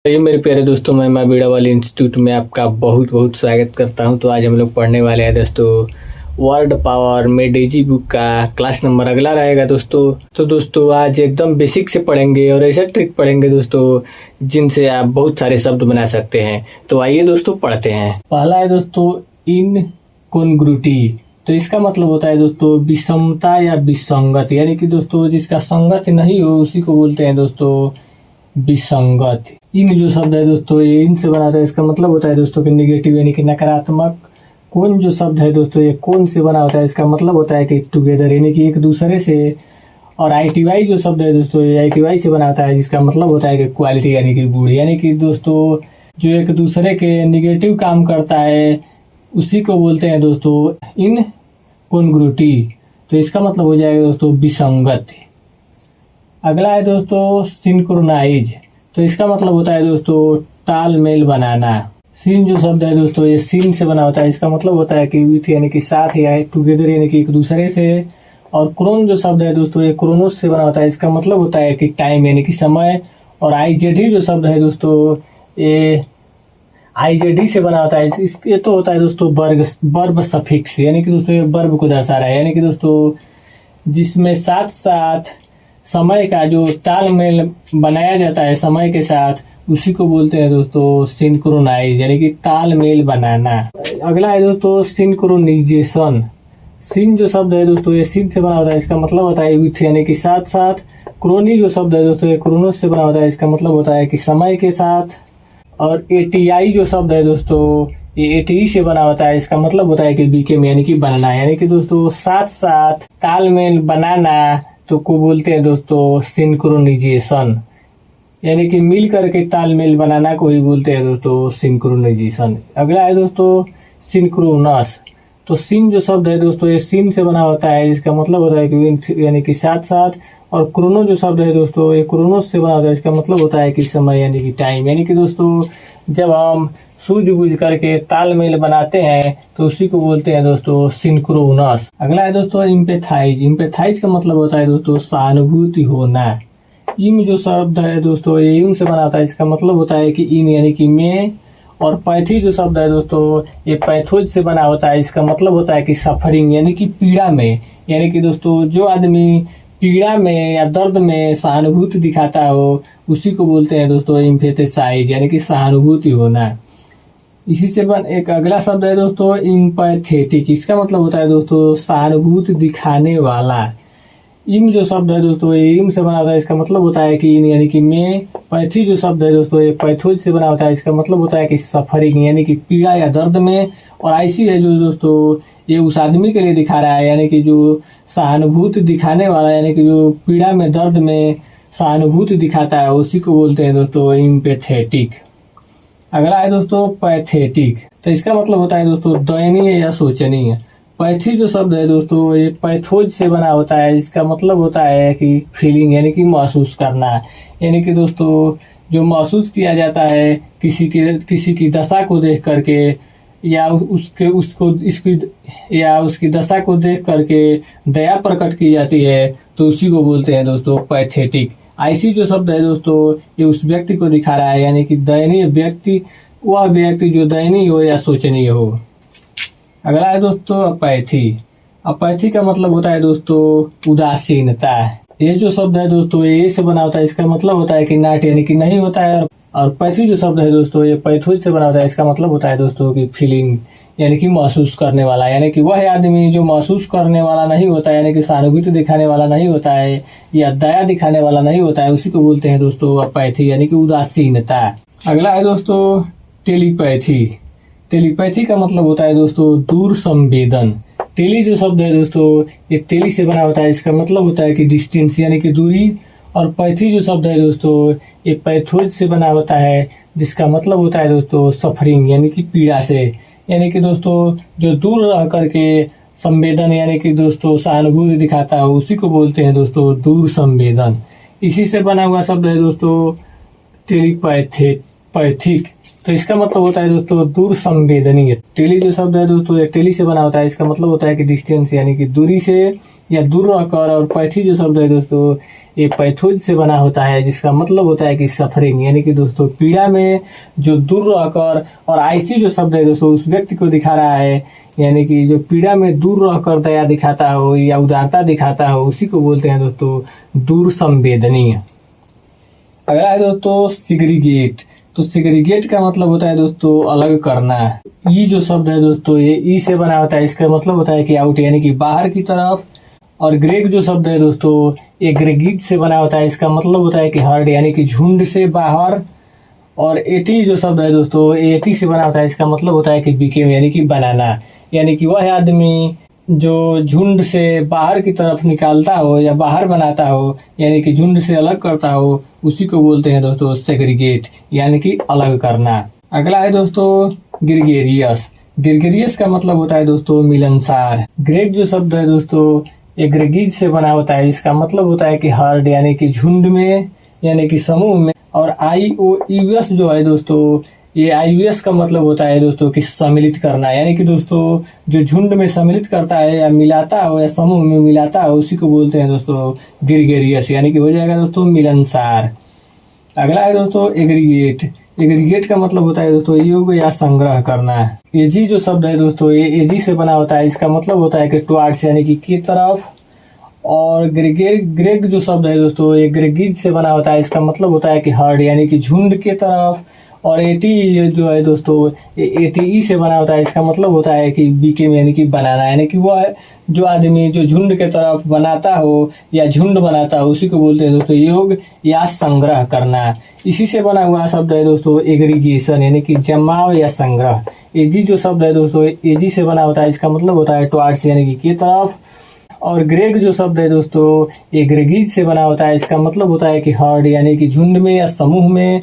ये मेरे प्यारे दोस्तों, मैं माँ बीड़ा वाली इंस्टीट्यूट में आपका बहुत बहुत स्वागत करता हूं। तो आज हम लोग पढ़ने वाले हैं दोस्तों वर्ड पावर में डेजी बुक का क्लास नंबर अगला रहेगा दोस्तों। तो दोस्तों आज एकदम बेसिक से पढ़ेंगे और ऐसा ट्रिक पढ़ेंगे दोस्तों जिनसे आप बहुत सारे शब्द बना सकते हैं। तो आइए दोस्तों पढ़ते हैं। पहला है दोस्तों इनकॉन्ग्रुइटी। तो इसका मतलब होता है दोस्तों विषमता या विसंगत, यानी कि दोस्तों जिसका संगत नहीं हो उसी को बोलते हैं दोस्तों विसंगत। इन जो शब्द है दोस्तों ये इन से बनाता है, इसका मतलब होता है दोस्तों कि निगेटिव यानी कि नकारात्मक। कौन जो शब्द है दोस्तों ये कौन से बना होता है, इसका मतलब होता है कि टुगेदर यानी कि एक दूसरे से। और ITY जो शब्द है दोस्तों ये ITY से बना होता है, जिसका मतलब होता है कि क्वालिटी यानी कि गुण, यानी कि दोस्तों जो एक दूसरे के निगेटिव काम करता है उसी को बोलते हैं दोस्तों इनकॉन्ग्रुइटी। तो इसका मतलब हो जाएगा दोस्तों विसंगत। अगला है दोस्तों सिंक्रोनाइज। तो इसका मतलब होता है दोस्तों तालमेल बनाना। सिन जो शब्द है दोस्तों ये सिन से बना होता है, इसका मतलब होता है कि विथ यानी कि साथ, या टुगेदर यानी कि एक दूसरे से। और क्रोन जो शब्द है दोस्तों ये क्रोनोस से बना होता है, इसका मतलब होता है कि टाइम यानी कि समय। और IZD जो शब्द है दोस्तों ये IZD से बना होता है, ये तो होता है दोस्तों वर्ब सफिक्स, यानी कि दोस्तों ये वर्ब को दर्शा रहा है, यानी कि दोस्तों जिसमें साथ साथ समय का जो तालमेल बनाया जाता है समय के साथ, उसी को बोलते हैं दोस्तों सिंक्रोनाइज, यानी कि तालमेल बनाना। अगला है दोस्तों सिंक्रोनाइजेशन। सिन जो शब्द है दोस्तों ये सिन से बना होता है, इसका मतलब होता है विथ यानी कि साथ साथ। क्रोनी जो शब्द है दोस्तों ये क्रोनोस से बना होता है, इसका मतलब होता है कि समय के साथ। और ATI जो शब्द है दोस्तों ये ATE से बना होता है, इसका मतलब होता है कि बीकेम यानी कि बनना, यानी कि दोस्तों साथ साथ तालमेल बनाना तो को बोलते हैं दोस्तों सिंक्रोनाइजेशन, यानी कि मिल करके तालमेल बनाना को ही बोलते हैं दोस्तों सिंक्रोनाइजेशन। अगला है दोस्तों सिंक्रोनस। तो सिन जो शब्द है दोस्तों ये सिन से बना होता है, इसका मतलब होता है कि यानी कि साथ साथ। और क्रोनो जो शब्द है दोस्तों ये क्रोनोस से बना होता है, इसका मतलब होता है कि समय यानी कि टाइम, यानी कि दोस्तों जब हम सूझबूझ करके तालमेल बनाते हैं तो उसी को बोलते हैं दोस्तों सिंक्रोनस। अगला है दोस्तों इम्पैथाइज। इम्पैथाइज का मतलब होता है दोस्तों सहानुभूति होना। इम जो शब्द है दोस्तों ये इम से बना होता है, इसका मतलब होता है कि इन यानी कि में। और पैथी जो शब्द है दोस्तों ये पैथोज से बना होता है, इसका मतलब होता है कि सफरिंग यानी कि पीड़ा में, यानी कि दोस्तों जो आदमी पीड़ा में या दर्द में सहानुभूति दिखाता हो उसी को बोलते हैं दोस्तों इम्पैथाइज, यानी कि सहानुभूति होना। इसी से एक अगला शब्द है दोस्तों इम्पैथेटिक। इसका मतलब होता है दोस्तों सहानुभूति दिखाने वाला। इम जो शब्द है दोस्तों ये इम से बना होता है, इसका मतलब होता है कि इन यानी कि में। पैथी जो शब्द है दोस्तों ये पैथोज से बना होता है, इसका मतलब होता है कि सफरिंग यानी कि पीड़ा या दर्द में। और IC है जो दोस्तों ये उस आदमी के लिए दिखा रहा है, यानी कि जो सहानुभूति दिखाने वाला, यानी कि जो पीड़ा में दर्द में सहानुभूति दिखाता है उसी को बोलते हैं दोस्तों इम्पैथेटिक। अगला है दोस्तों पैथेटिक। तो इसका मतलब होता है दोस्तों दयनीय या शोचनीय। पैथी जो शब्द है दोस्तों ये पैथोज से बना होता है, इसका मतलब होता है कि फीलिंग यानी कि महसूस करना, यानी कि दोस्तों जो महसूस किया जाता है किसी की दशा को देख करके, या उसकी दशा को देख करके दया प्रकट की जाती है तो उसी को बोलते हैं दोस्तों पैथेटिक। IC जो शब्द है दोस्तों ये उस व्यक्ति को दिखा रहा है, यानी कि दयनीय व्यक्ति, वह व्यक्ति जो दयनीय हो या शोचनीय हो। अगला है दोस्तों अपैथी। अपैथी का मतलब होता है दोस्तों उदासीनता। ये जो शब्द है दोस्तों ये से बना होता है, इसका मतलब होता है कि नाट यानी कि नहीं होता है। और पैथी जो शब्द है दोस्तों ये पैथोज से बना होता है, इसका मतलब होता है दोस्तों कि फीलिंग यानी कि महसूस करने वाला, यानी कि वह आदमी जो महसूस करने वाला नहीं होता है, यानी कि सहानुभूति दिखाने वाला नहीं होता है या दया दिखाने वाला नहीं होता है, उसी को बोलते हैं दोस्तों अपैथी, यानी कि उदासीनता। अगला है दोस्तों टेलीपैथी। टेलीपैथी का मतलब होता है दोस्तों दूर संवेदन। टेली जो शब्द है दोस्तों ये टेली से बना होता है, इसका मतलब होता है कि डिस्टेंस यानी कि दूरी। और पैथी जो शब्द है दोस्तों ये पैथोज से बना होता है, जिसका मतलब होता है दोस्तों सफरिंग यानी कि पीड़ा से, यानी कि दोस्तों जो दूर रह करके संवेदन यानी कि दोस्तों सहानुभूति दिखाता है उसी को बोलते हैं दोस्तों दूर संवेदन। इसी से बना हुआ शब्द है दोस्तों टेलीपैथिक। तो इसका मतलब होता है दोस्तों दूर संवेदनीय। टेली जो शब्द है दोस्तों ये टेली से बना होता है, इसका मतलब होता है कि डिस्टेंस यानी कि दूरी से या दूर रहकर। और पैथी जो शब्द है दोस्तों ये पैथोज से बना होता है, जिसका मतलब होता है कि सफरिंग, यानी कि दोस्तों पीड़ा में जो दूर रहकर, और आईसी जो शब्द है दोस्तों उस व्यक्ति को दिखा रहा है, यानी कि जो पीड़ा में दूर रहकर दया दिखाता हो या उदारता दिखाता हो, उसी को बोलते हैं दोस्तों दूर संवेदनीय। अगला है दोस्तों सिग्रीगेट। तो सिग्रीगेट का मतलब होता है दोस्तों अलग करना। ये जो शब्द है दोस्तों ये ई से बना होता है, इसका मतलब होता है कि आउट, यानी कि बाहर की तरफ। और ग्रेग जो शब्द है दोस्तों ये ग्रेगिट से बना होता है, इसका मतलब होता है कि हर्ड, यानी कि झुंड से बाहर। और एटी जो शब्द है दोस्तों एटी से बना होता है, इसका मतलब होता है कि बिकेम, यानी कि बनाना, यानी कि वह आदमी जो झुंड से बाहर की तरफ निकालता हो या बाहर बनाता हो, यानी कि झुंड से अलग करता हो, उसी को बोलते हैं दोस्तों सेग्रीगेट, यानी कि अलग करना। अगला है दोस्तों ग्रेगेरियस। ग्रेगेरियस का मतलब होता है दोस्तों मिलनसार। ग्रेग जो शब्द है दोस्तों एग्रेगेट से बना होता है, इसका मतलब होता है कि हर्ड, यानी कि झुंड में, यानी कि समूह में। और IOUS जो है दोस्तों ये IUS का मतलब होता है दोस्तों कि सम्मिलित करना, यानी कि दोस्तों जो झुंड में सम्मिलित करता है या मिलाता हो या समूह में मिलाता हो, उसी को बोलते हैं दोस्तों ग्रेगेरियस, यानी कि हो जाएगा दोस्तों मिलनसार। अगला है दोस्तों एग्रीगेट। एग्रीगेट का मतलब होता है दोस्तों योग या संग्रह करना। एजी जो शब्द है दोस्तों ये एजी से बना होता है, इसका मतलब होता है कि टुवार्ड्स, यानी कि की तरफ। और ग्रेग जो शब्द है दोस्तों ये ग्रेगिज से बना होता है, इसका मतलब होता है कि हर्ड, यानी कि झुंड के तरफ। और एटी जो है दोस्तों ये एटी से बना होता है, इसका मतलब होता है कि बीकेम, यानी कि बनाना, यानी कि वह जो आदमी जो झुंड के तरफ बनाता हो या झुंड बनाता हो, उसी को बोलते हैं दोस्तों योग या संग्रह करना। इसी से बना हुआ शब्द है दोस्तों एग्रीगेशन, यानी कि जमाव या संग्रह। एजी जो शब्द है दोस्तों एजी से बना होता है, इसका मतलब होता है टुवार्ड्स, यानी कि की तरफ। और ग्रेग जो शब्द है दोस्तों एग्रीगेज से बना होता है, इसका मतलब होता है कि हर्ड, यानी कि झुंड में या समूह में।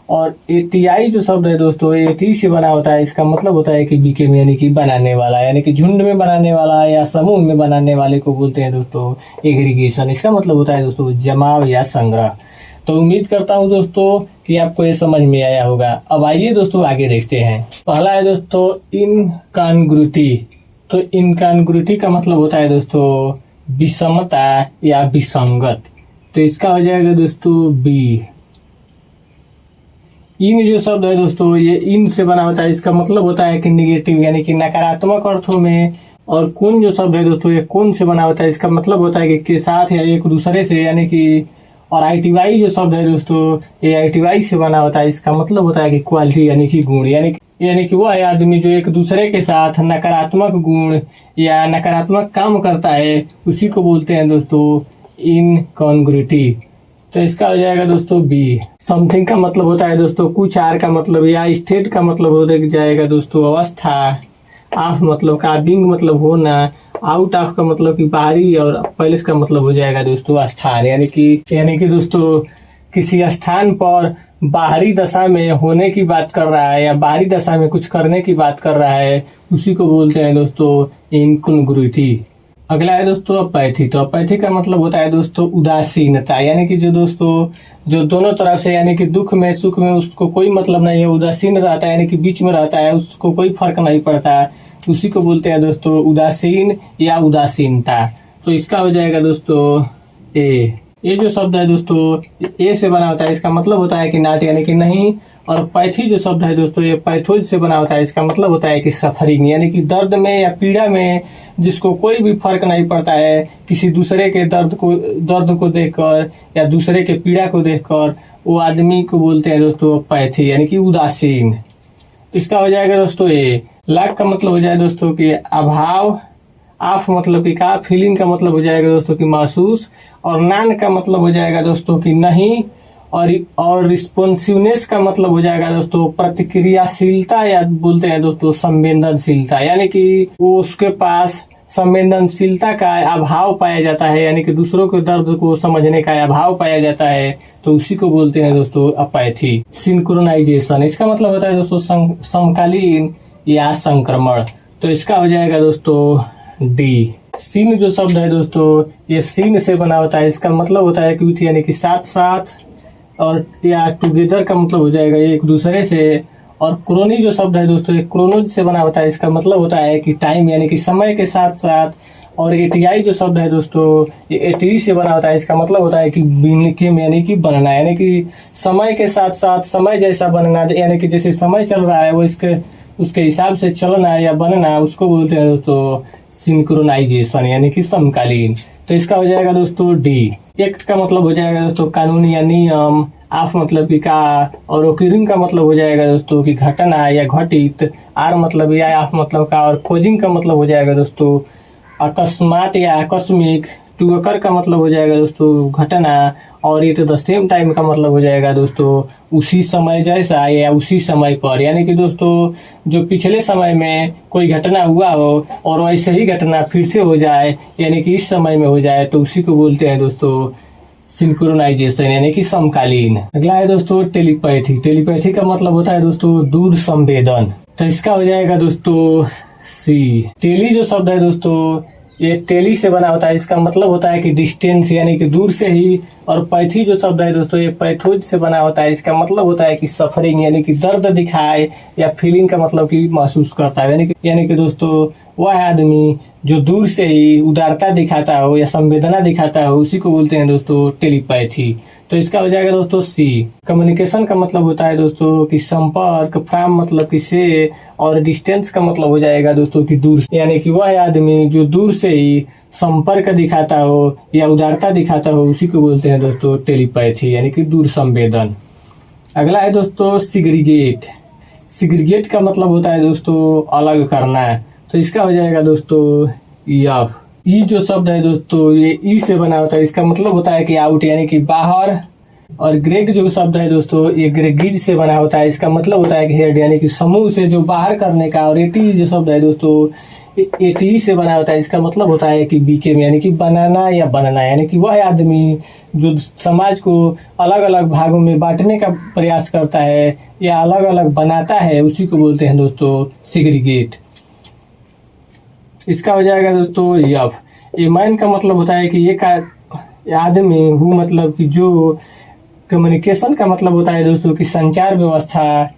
और एटीआई जो शब्द है दोस्तों एटी से बना होता है, इसका मतलब होता है कि बीकेम, यानी कि बनाने वाला, यानी कि झुंड में बनाने वाला या समूह में बनाने वाले को बोलते हैं दोस्तों एग्रीगेशन। इसका मतलब होता है दोस्तों जमाव या संग्रह। तो उम्मीद करता हूँ दोस्तों कि आपको ये समझ में आया होगा। अब आइए दोस्तों आगे देखते हैं। पहला है दोस्तों इनकॉन्ग्रुइटी। तो इनकॉन्ग्रुइटी का मतलब होता है दोस्तों विषमता या विसंगत। तो इसका हो जाएगा दोस्तों बी। इन जो शब्द है दोस्तों ये इन से बना होता है, इसका मतलब होता है कि निगेटिव, यानी कि नकारात्मक अर्थों में। और कौन जो शब्द है दोस्तों ये कौन से बना होता है, इसका मतलब होता है कि के साथ या एक दूसरे से, यानी कि। और ITY जो शब्द है दोस्तों ये ITY से बना होता है, इसका मतलब होता है कि क्वालिटी, यानी कि गुण, यानी कि वह आदमी जो एक दूसरे के साथ नकारात्मक गुण या नकारात्मक काम करता है, उसी को बोलते हैं दोस्तों इनकॉन्ग्रुइटी। तो इसका हो जाएगा दोस्तों बी। समथिंग का मतलब होता है दोस्तों कुछ, आर का मतलब या स्टेट का मतलब हो जाएगा दोस्तों अवस्था, ऑफ मतलब का, बिंग मतलब होना, आउट ऑफ का मतलब कि बाहरी, और पैलेस का मतलब हो जाएगा दोस्तों स्थान, यानी कि दोस्तों किसी स्थान पर बाहरी दशा में होने की बात कर रहा है या बाहरी दशा में कुछ करने की बात कर रहा है, उसी को बोलते हैं दोस्तों इनकॉन्ग्रुइटी। अगला है दोस्तों अपैथी। तो अपैथी का मतलब होता है दोस्तों उदासीनता, यानी कि जो दोस्तों जो दोनों तरफ से, यानी कि दुख में सुख में उसको कोई मतलब नहीं है, उदासीन रहता है, यानी कि बीच में रहता है, उसको कोई फर्क नहीं पड़ता, उसी को बोलते हैं दोस्तों उदासीन या उदासीनता। तो इसका हो जाएगा दोस्तों ए। ये जो शब्द है दोस्तों ए से बना होता है, इसका मतलब होता है कि नाट, यानी कि नहीं। और पैथी जो शब्द है दोस्तों ये पैथोज से बना होता है, इसका मतलब होता है कि सफरिंग, यानी कि दर्द में या पीड़ा में जिसको कोई भी फर्क नहीं पड़ता है, किसी दूसरे के दर्द को देखकर या दूसरे के पीड़ा को देखकर, वो आदमी को बोलते हैं दोस्तों पैथी, यानी कि उदासीन। इसका हो जाएगा दोस्तों ए। लाक का मतलब हो जाएगा दोस्तों कि अभाव, ऑफ मतलब कि का, फीलिंग का मतलब हो जाएगा दोस्तों कि महसूस। और नान का मतलब हो जाएगा दोस्तों कि नहीं। और रिस्पॉन्सिवनेस का मतलब हो जाएगा दोस्तों प्रतिक्रियाशीलता या बोलते हैं दोस्तों संवेदनशीलता, यानी कि वो उसके पास संवेदनशीलता का अभाव पाया जाता है, यानी कि दूसरों के दर्द को समझने का अभाव पाया जाता है, तो उसी को बोलते हैं दोस्तों अपैथी। सिंक्रोनाइजेशन, इसका मतलब होता है दोस्तों समकालीन या संक्रमण। तो इसका हो जाएगा दोस्तों डी। सीन जो शब्द है दोस्तों ये सीन से बना होता है, इसका मतलब होता है कि यानी कि साथ साथ, और या टुगेदर का मतलब हो जाएगा एक दूसरे से। और क्रोनी जो शब्द है दोस्तों ये क्रोनोज से बना होता है, इसका मतलब होता है कि टाइम, यानी कि समय के साथ साथ। और एटीआई जो शब्द है दोस्तों ये एटी से बना होता है। इसका मतलब होता है कि बीके में यानी कि बनना, यानी कि समय के साथ साथ समय जैसा बनना, यानी कि जैसे समय चल रहा है वो उसके हिसाब से चलना या बनना, उसको बोलते हैं दोस्तों सिंक्रोनाइजेशन यानी कि समकालीन। तो इसका हो जाएगा दोस्तों डी। एक्ट का मतलब हो जाएगा दोस्तों कानून या नियम, ऑफ मतलब कि का, और ओकरिंग का मतलब हो जाएगा दोस्तों कि घटना या घटित, आर मतलब या, ऑफ मतलब का, और खोजिंग का मतलब हो जाएगा दोस्तों अकस्मात या आकस्मिक, टू अकर का मतलब हो जाएगा दोस्तों घटना, और एट द सेम टाइम का मतलब हो जाएगा दोस्तों उसी समय जैसा या उसी समय पर, यानी कि दोस्तों जो पिछले समय में कोई घटना हुआ हो और वैसे ही घटना फिर से हो जाए यानी कि इस समय में हो जाए तो उसी को बोलते हैं दोस्तों सिंक्रोनाइजेशन यानी कि समकालीन। अगला है दोस्तों टेलीपैथी। टेलीपैथी का मतलब होता है दोस्तों दूर संवेदन। तो इसका हो जाएगा दोस्तों सी। टेली जो शब्द है दोस्तों ये टेली से बना होता है। इसका मतलब होता है कि डिस्टेंस यानी कि दूर से ही, और पैथी जो शब्द है दोस्तों ये पैथोज से बना होता है। इसका मतलब होता है कि सफरिंग यानी कि दर्द दिखाए या फीलिंग का मतलब कि महसूस करता है, यानी कि दोस्तों वह आदमी जो दूर से ही उदारता दिखाता हो या संवेदना दिखाता हो उसी को बोलते हैं दोस्तों टेलीपैथी। तो इसका हो जाएगा दोस्तों सी। कम्युनिकेशन का मतलब होता है दोस्तों कि संपर्क, फ्रॉम मतलब कि से, और डिस्टेंस का मतलब हो जाएगा दोस्तों कि दूर, यानी कि वह आदमी जो दूर से ही संपर्क दिखाता हो या उदारता दिखाता हो उसी को बोलते हैं दोस्तों टेलीपैथी यानी कि दूर संवेदन। अगला है दोस्तों सिग्रीगेट। सिग्रीगेट का मतलब होता है दोस्तों अलग करना। तो इसका हो जाएगा दोस्तों यफ। ई जो शब्द है दोस्तों ये ई से बना होता है। इसका मतलब होता है कि आउट यानी कि बाहर, और ग्रेग जो शब्द है दोस्तों ये ग्रेगिज से बना होता है। इसका मतलब होता है कि हेड यानी कि समूह से जो बाहर करने का, और एटी जो शब्द है दोस्तों एटी से बना होता है। इसका मतलब होता है कि बीके में यानी कि बनाना या बनना, यानी कि वह आदमी जो समाज को अलग अलग भागों में बांटने का प्रयास करता है या अलग अलग बनाता है उसी को बोलते हैं दोस्तों सिग्रीगेट। इसका हो जाएगा दोस्तों यफ। एमाइन का मतलब होता है कि एक आदमी हु मतलब कि जो, कम्युनिकेशन का मतलब होता है दोस्तों कि संचार व्यवस्था,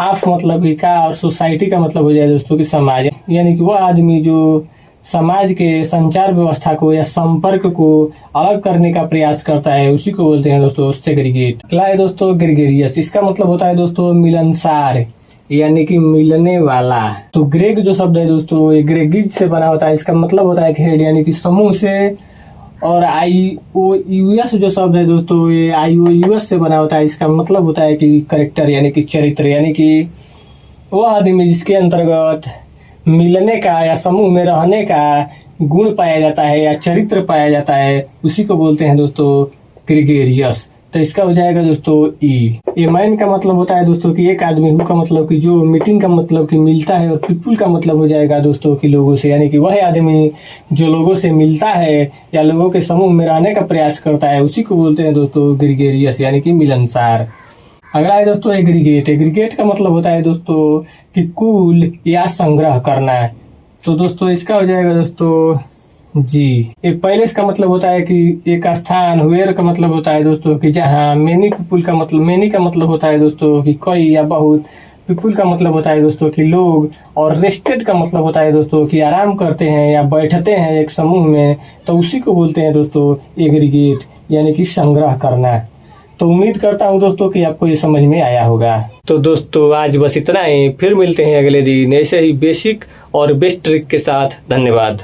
ऑफ मतलब कि का, और सोसाइटी का मतलब हो जाए दोस्तों कि समाज, यानी कि वह आदमी जो समाज के संचार व्यवस्था को या संपर्क को अलग करने का प्रयास करता है उसी को बोलते हैं दोस्तों सेग्रीगेट। अगला है दोस्तों ग्रेगेरियस। इसका मतलब होता है दोस्तों मिलनसार यानी कि मिलने वाला। तो ग्रेग जो शब्द है दोस्तों ये ग्रेगिज से बना होता है। इसका मतलब होता है कि हेड यानी कि समूह से, और IOUS जो शब्द है दोस्तों ये IOUS से बना होता है। इसका मतलब होता है कि करेक्टर यानी कि चरित्र, यानी कि वो आदमी जिसके अंतर्गत मिलने का या समूह में रहने का गुण पाया जाता है या चरित्र पाया जाता है उसी को बोलते हैं दोस्तों ग्रेगेरियस। तो इसका हो जाएगा दोस्तों ई। एमाइन का मतलब होता है दोस्तों कि एक आदमी, हु का मतलब कि जो, मीटिंग का मतलब कि मिलता है, और पीपुल का मतलब हो जाएगा दोस्तों कि लोगों से, यानी कि वह आदमी जो लोगों से मिलता है या लोगों के समूह में रहने का प्रयास करता है उसी को बोलते हैं दोस्तों ग्रेगेरियस यानी कि मिलनसार। अगला है दोस्तों एग्रीगेट। एग्रीगेट का मतलब होता है दोस्तों कि कुल या संग्रह करना। तो दोस्तों इसका हो जाएगा दोस्तों जी। एक पहले इसका मतलब होता है कि एक स्थान, वेयर का मतलब होता है दोस्तों कि जहाँ, मेनी पीपुल का मतलब, मेनी का मतलब होता है दोस्तों कि कई या बहुत, पीपुल का मतलब होता है दोस्तों कि लोग, और रेस्टेड का मतलब होता है दोस्तों कि आराम करते हैं या बैठते हैं एक समूह में, तो उसी को बोलते हैं दोस्तों एग्रीगेट यानी कि संग्रह करना। तो उम्मीद करता हूँ दोस्तों कि आपको ये समझ में आया होगा। तो दोस्तों आज बस इतना ही, फिर मिलते हैं अगले दिन ऐसे ही बेसिक और बेस्ट ट्रिक के साथ। धन्यवाद।